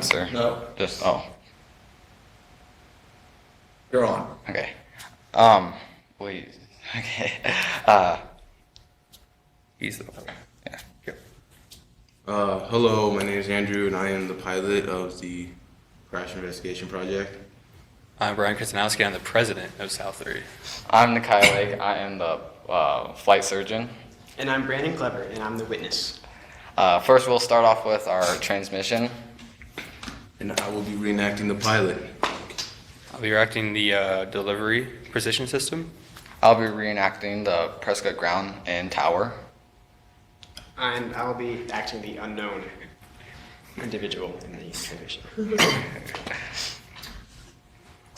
sir? No. Just, oh, You're on. okay. Wait, okay. He's the, yeah. Yep. Hello, my name is Andrew, and I am the pilot of the crash investigation project. I'm Brian Krasinowski. I'm the president of SAL 3. I'm Nikai Lake. I am the flight surgeon. And I'm Brandon Clever, and I'm the witness. First, we'll start off with our transmission. And I will be reenacting the pilot. I'll be directing the delivery precision system. I'll be reenacting the Prescott ground and tower. And I'll be acting the unknown individual in the transmission.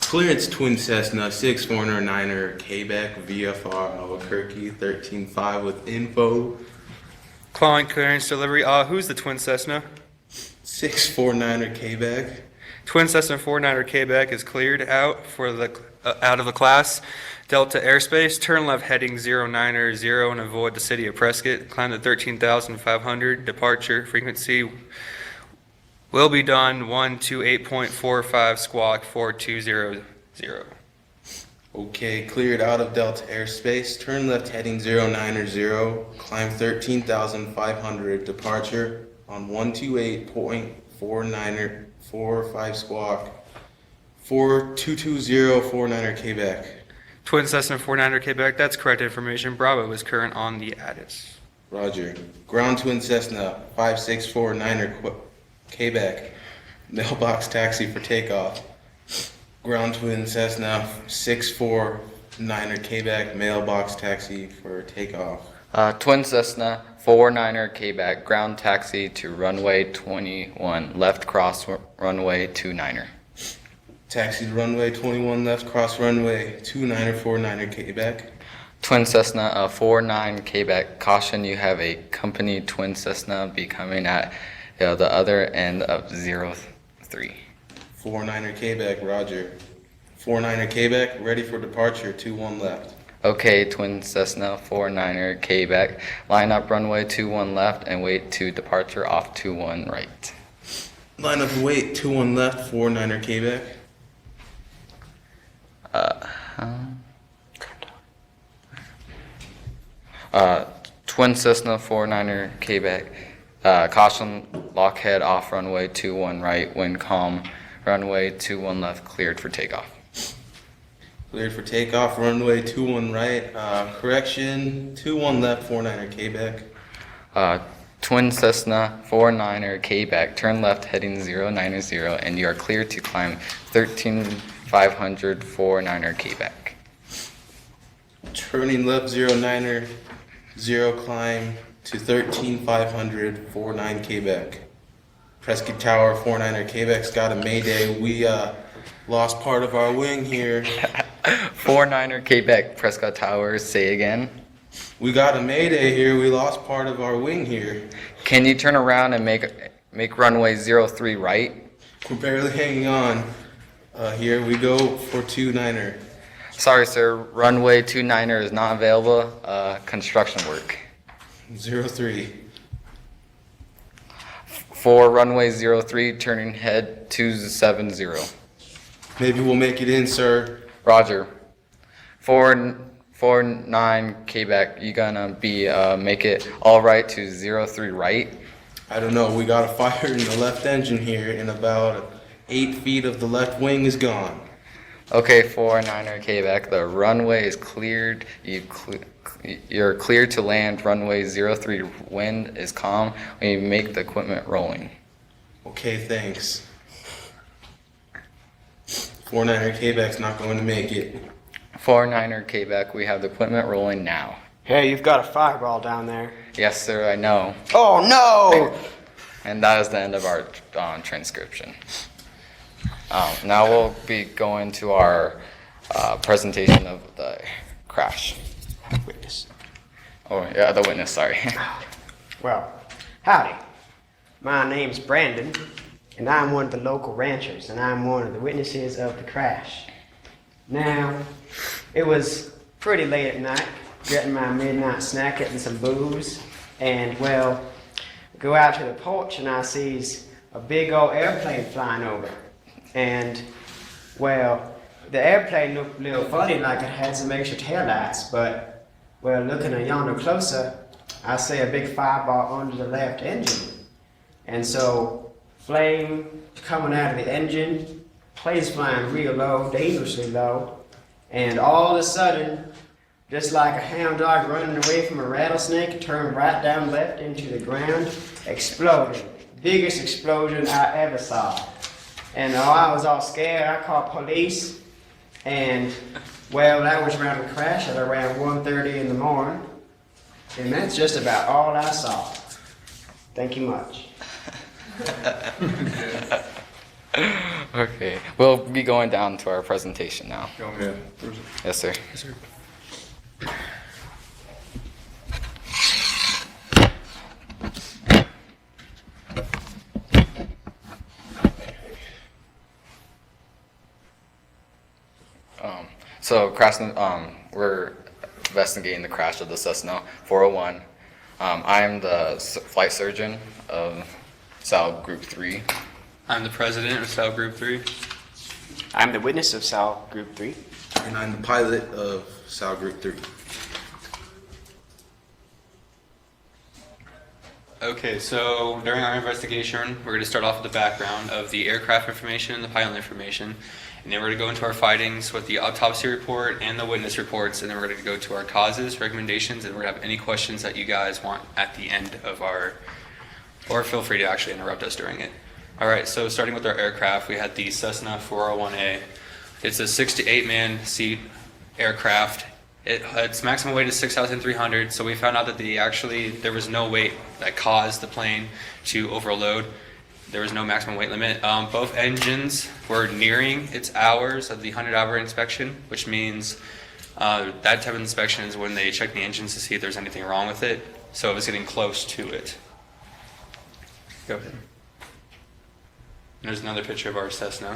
Clearance Twin Cessna 649er Quebec VFR Albuquerque 13.5 with info. Calling clearance delivery. Who's the Twin Cessna? 649er Quebec. Twin Cessna 49er Quebec is cleared out for the out of the class. Delta airspace. Turn left heading 090 and avoid the city of Prescott. Climb to 13,500. Departure frequency will be done 128.45 squawk 4200. Okay, cleared out of Delta airspace. Turn left heading 090. Climb 13,500. Departure on 128.4945 squawk 422.049er Quebec. Twin Cessna 49er Quebec. That's correct information. Bravo is current on the Addis. Roger. Ground Twin Cessna 5649er Quebec. Mailbox taxi for takeoff. Ground Twin Cessna 649er Quebec. Mailbox taxi for takeoff. Twin Cessna 49er Quebec, ground taxi to runway 21, left cross runway 29er. Taxi to runway 21 left, cross runway 29er 49er Quebec. Twin Cessna 49 Quebec, caution you have a company Twin Cessna be coming at the other end of 03. 49er Quebec, roger. 49er Quebec, ready for departure, 21 left. Okay, Twin Cessna 49er Quebec, line up runway 21 left and wait to departure off 21 right. Line up and wait, 21 left, 49er Quebec. Twin Cessna 49er Quebec, caution lockhead off runway 21 right, wind calm, runway 21 left cleared for takeoff. Cleared for takeoff, runway 21 right, correction, 21 left, 49er Quebec. Twin Cessna 49er Quebec, turn left heading 090 and you are cleared to climb 13,500 49er Quebec. Turning left 090, climb to 13,500 49 Quebec. Prescott Tower 49er Quebec's got a mayday. We lost part of our wing here. 49er Quebec, Prescott Tower, say again. We got a mayday here. We lost part of our wing here. Can you turn around and make runway 03 right? We're barely hanging on. Here we go for 29er. Sorry, sir. Runway 29er is not available. Construction work. 03. For runway 03, turning head 270. Maybe we'll make it in, sir. Roger. 49 Quebec, you gonna be make it all right to 03 right? I don't know. We got a fire in the left engine here, and about 8 feet of the left wing is gone. Okay, 49er Quebec, the runway is cleared. You're cleared to land. Runway 03, wind is calm. We make the equipment rolling. Okay, thanks. 49er Quebec's not going to make it. 49er Quebec, we have the equipment rolling now. Hey, you've got a fireball down there. Yes, sir, I know. Oh, no! And that is the end of our transcription. Now we'll be going to our presentation of the crash. Witness. Oh, yeah, the witness, sorry. Well, howdy. My name's Brandon, and I'm one of the local ranchers, and I'm one of the witnesses of the crash. Now, it was pretty late at night, getting my midnight snack, getting some booze, and, well, go out to the porch, and I sees a big old airplane flying over. And, well, the airplane looked a little funny, like it had some extra taillights, but, well, looking a yonder closer, I see a big fireball under the left engine. And so, flame coming out of the engine, planes flying real low, dangerously low, and all of a sudden, just like a hound dog running away from a rattlesnake, it turned right down left into the ground, exploded. Biggest explosion I ever saw. And I was all scared. I called police, and well, that was around the crash at around 1:30 in the morning. And that's just about all I saw. Thank you much. Okay, we'll be going down to our presentation now. Yeah. Yes, sir. So we're investigating the crash of the Cessna 401. I'm the flight surgeon of SAL Group 3. I'm the president of SAL Group 3. I'm the witness of SAL Group 3. And I'm the pilot of SAL Group 3. Okay, so during our investigation, we're going to start off with the background of the aircraft information and the pilot information. And then we're going to go into our findings with the autopsy report and the witness reports. And then we're going to go to our causes, recommendations, and we're going to have any questions that you guys want at the end of our, or feel free to actually interrupt us during it. All right, so starting with our aircraft, we had the Cessna 401A. It's a 6 to 8 man seat aircraft. Its maximum weight is 6,300, so we found out that there was no weight that caused the plane to overload. There was no maximum weight limit. Both engines were nearing its hours of the 100-hour inspection, which means that type of inspection is when they check the engines to see if there's anything wrong with it. So it was getting close to it. Go ahead. There's another picture of our Cessna.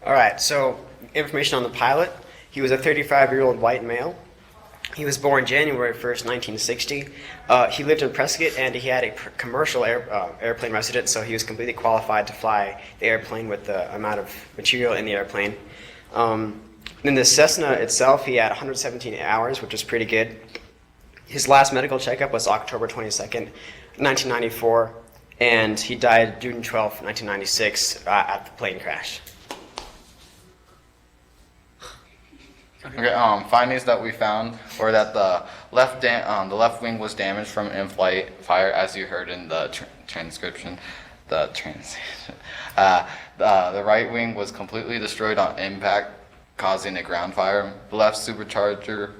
All right, so information on the pilot. He was a 35-year-old white male. He was born January 1st, 1960. He lived in Prescott, and he had a commercial airplane residence, so he was completely qualified to fly the airplane with the amount of material in the airplane. In the Cessna itself, he had 117 hours, which was pretty good. His last medical checkup was October 22nd, 1994, and he died June 12th, 1996 at the plane crash. Okay, findings that we found were that the left wing was damaged from in-flight fire, as you heard in the transcription. The right wing was completely destroyed on impact, causing a ground fire. The left supercharger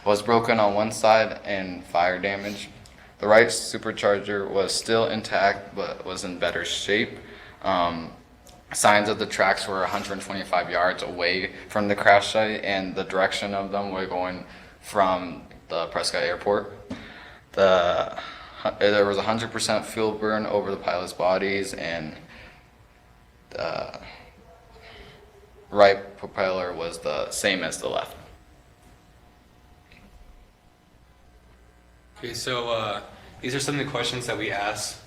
was broken on one side and fire damage. The right supercharger was still intact but was in better shape. Signs of the tracks were 125 yards away from the crash site, and the direction of them were going from the Prescott Airport. There was 100% fuel burn over the pilot's bodies, and the right propeller was the same as the left. Okay, so these are some of the questions that we asked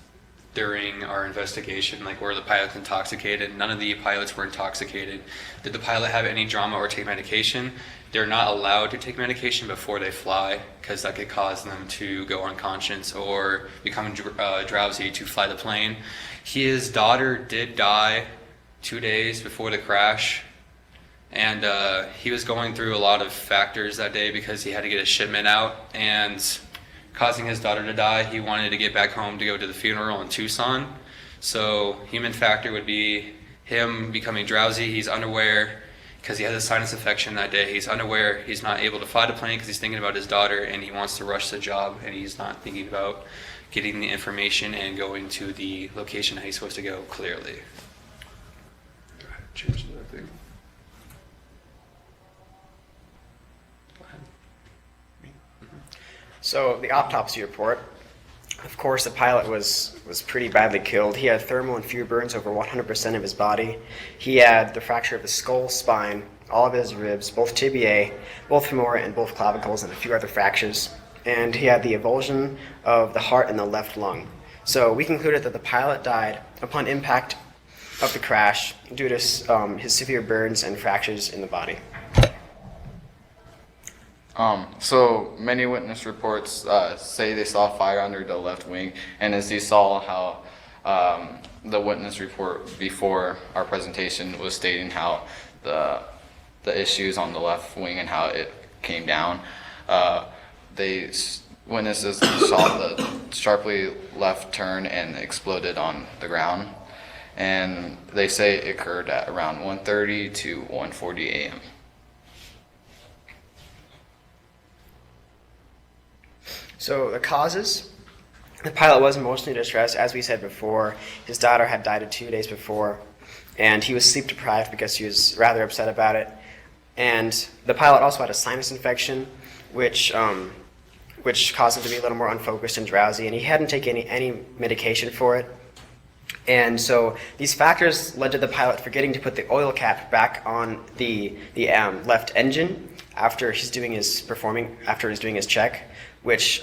during our investigation, like were the pilots intoxicated? None of the pilots were intoxicated. Did the pilot have any trauma or take medication? They're not allowed to take medication before they fly because that could cause them to go unconscious or become drowsy to fly the plane. His daughter did die 2 days before the crash, and he was going through a lot of factors that day because he had to get a shipment out, and causing his daughter to die, he wanted to get back home to go to the funeral in Tucson. So human factor would be him becoming drowsy. He's unaware because he has a sinus infection that day. He's unaware. He's not able to fly the plane because he's thinking about his daughter, and he wants to rush the job, and he's not thinking about getting the information and going to the location that he's supposed to go clearly. Change that thing. So the autopsy report, of course, the pilot was pretty badly killed. He had thermal and fuel burns over 100% of his body. He had the fracture of the skull, spine, all of his ribs, both tibiae, both femora, and both clavicles, and a few other fractures. And he had the avulsion of the heart and the left lung. So we concluded that the pilot died upon impact of the crash due to his severe burns and fractures in the body. So many witness reports say they saw fire under the left wing, and as you saw how the witness report before our presentation was stating how the issues on the left wing and how it came down, witnesses saw the sharply left turn and exploded on the ground, and they say it occurred at around 1:30 to 1:40 a.m. So the causes, the pilot was emotionally distressed. As we said before, his daughter had died 2 days before, and he was sleep deprived because he was rather upset about it. And the pilot also had a sinus infection, which caused him to be a little more unfocused and drowsy, and he hadn't taken any medication for it. And so these factors led to the pilot forgetting to put the oil cap back on the left engine after he's doing his check, which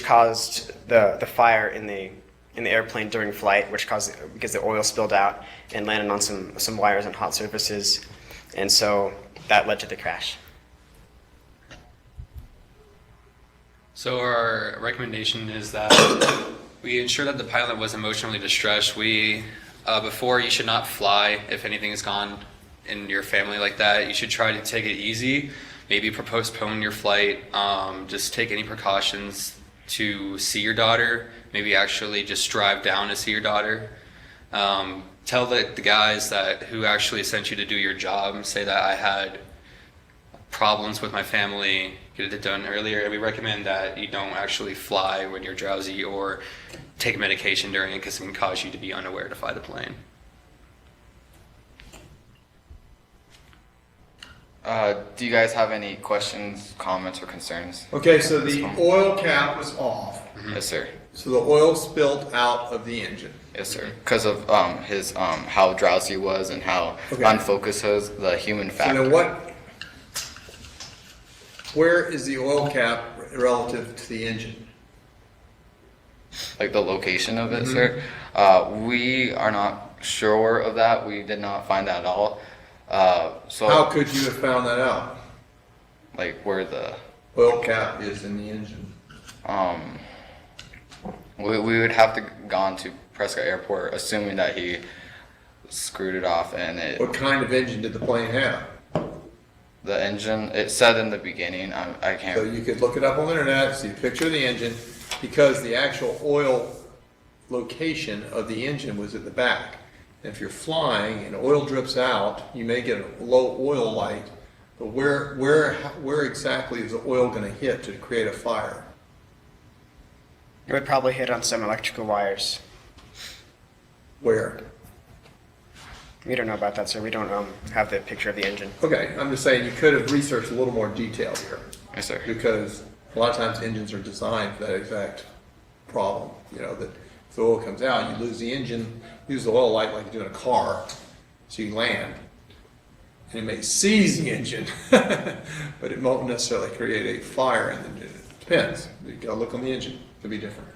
caused the fire in the airplane during flight, because the oil spilled out and landed on some wires and hot surfaces, and so that led to the crash. So our recommendation is that we ensure that the pilot was emotionally distressed. Before, you should not fly if anything has gone in your family like that. You should try to take it easy. Maybe postpone your flight. Just take any precautions to see your daughter. Maybe actually just drive down to see your daughter. Tell the guys who actually sent you to do your job, say that I had problems with my family, get it done earlier. And we recommend that you don't actually fly when you're drowsy or take medication during it, because it can cause you to be unaware to fly the plane. Do you guys have any questions, comments, or concerns? Okay, so the oil cap was off. Yes, sir. So the oil spilled out of the engine. Yes, sir. Because of his how drowsy he was and how Okay. unfocused he was, the human So factor. then where is the oil cap relative to the engine? Like the location of it, sir. We are not sure of that. We did not find that at all. So How could you have found that out? like where the Oil cap is in the engine. we would have to gone to Prescott Airport, assuming that he screwed it off, and What kind of engine did the plane have? the engine. It said in the beginning. I can't. So you could look it up on the internet, see a picture of the engine, because the actual oil location of the engine was at the back. And if you're flying and oil drips out, you may get a low oil light, but where exactly is the oil going to hit to create a fire? It would probably hit on some electrical wires. Where? We don't know about that, sir. We don't have the picture of the engine. Okay, I'm just saying you could have researched a little more detail here, Yes, sir. because a lot of times engines are designed for that exact problem. You know, that if the oil comes out, you lose the engine, use the oil light like you do in a car, so you land. And it may seize the engine, but it won't necessarily create a fire in the engine. It depends. You gotta look on the engine, it could be different.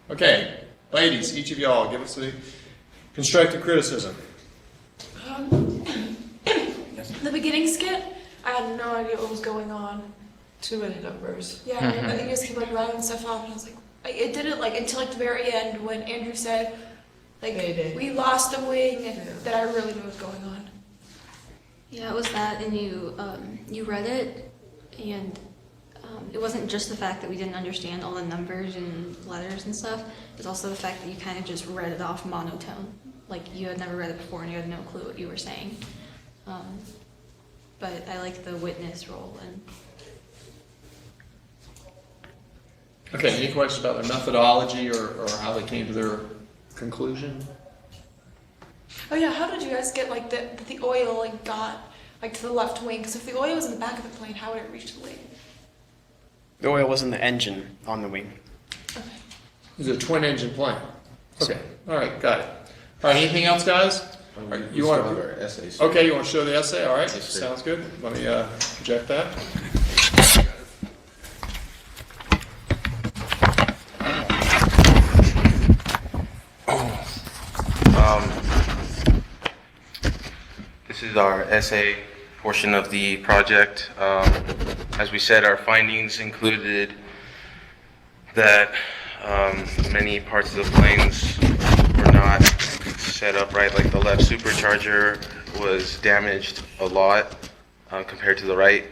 Okay, ladies, each of y'all, give us a constructive criticism. The beginning skit, I had no idea what was going on. Too many numbers. Yeah, I think you just kept like rounding stuff off, and I was like, it didn't like until like the very end when Andrew said, like, Mayday. we lost a wing, and Yeah. that I really knew what was going on. Yeah, it was that, and you read it, and it wasn't just the fact that we didn't understand all the numbers and letters and stuff. It's also the fact that you kind of just read it off monotone, like you had never read it before and you had no clue what you were saying. But I like the witness role, and Okay, any questions about their methodology or how they came to their conclusion? Oh yeah, how did you guys get like the oil like got like to the left wing? Because if the oil was in the back of the plane, how would it reach the wing? The oil was in the engine on the wing. Okay. It's a twin engine plane. Okay, all right, got it. All right, anything else, guys? All right, you want our essays? Okay, you want to show the essay? All right, Yes, sir. sounds good. Let me project that. This is our essay portion of the project. As we said, our findings included that many parts of the planes were not set up right, like the left supercharger was damaged a lot compared to the right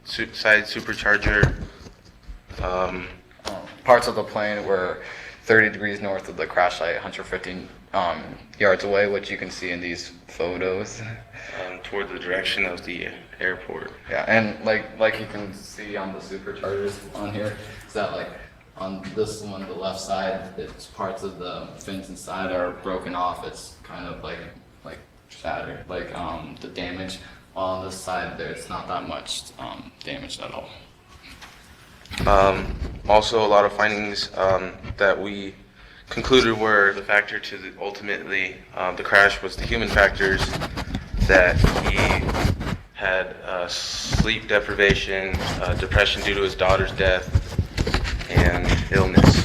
side supercharger. Parts of the plane were 30 degrees north of the crash site, 115 yards away, which you can see in these photos. Toward the direction of the airport. Yeah, and like you can see on the superchargers on here, is that like on this one, the left side, it's parts of the fins inside are broken off. It's kind of like shattered, like the damage. While on this side, there's not that much damage at all. Also, a lot of findings that we concluded were the factor to ultimately the crash was the human factors, that he had sleep deprivation, depression due to his daughter's death, and illness.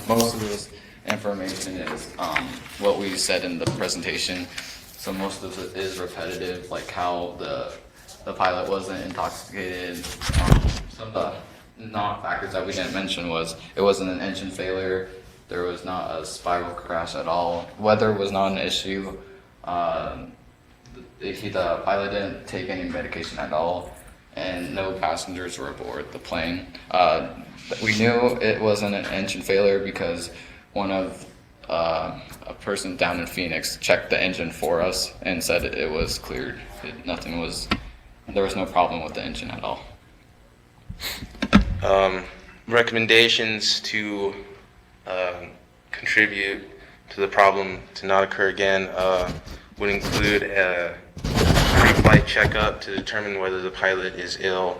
Most of this information is what we said in the presentation. So most of it is repetitive, like how the pilot wasn't intoxicated. Some of the non-factors that we didn't mention was it wasn't an engine failure. There was not a spiral crash at all. Weather was not an issue. The pilot didn't take any medication at all, and no passengers were aboard the plane. We knew it wasn't an engine failure because one of a person down in Phoenix checked the engine for us and said it was cleared. There was no problem with the engine at all. Recommendations to contribute to the problem to not occur again would include a pre-flight checkup to determine whether the pilot is ill,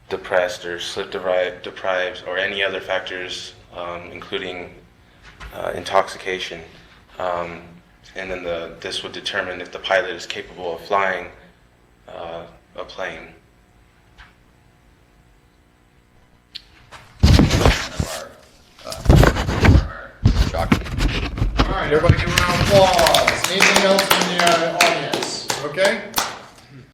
depressed, or sleep deprived, or any other factors, including intoxication. And then this would determine if the pilot is capable of flying a plane. All right, everybody, give